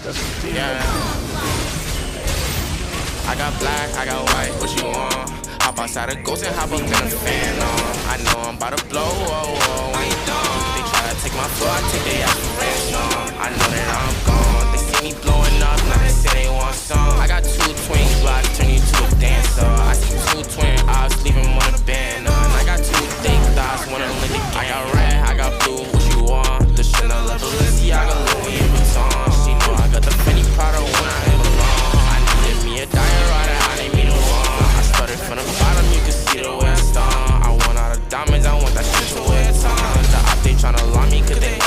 Yeah. I got black, I got white, what you want? Hop outside a ghost and hop up in a fan on. I know I'm about to blow, oh, oh, I ain't dumb. They try to take my floor, I take their ass for ransom. I know that I'm gone, they see me blowing up, now they say they want some. I got two twin blocks, turn you to a dancer. I see two twin eyes, leave them on a band on. I got two thick thighs, one of them lit the game. I got red, I got blue, what you want? The Chanel, the Balenciaga, Louis Vuitton. She know I got the Fendi Prada when I hit along. I needed me a diet, I need me the one. I started from the bottom, you can see the way I start. I want all the diamonds, I want that shit to wear time. The op, they tryna lie me, cause they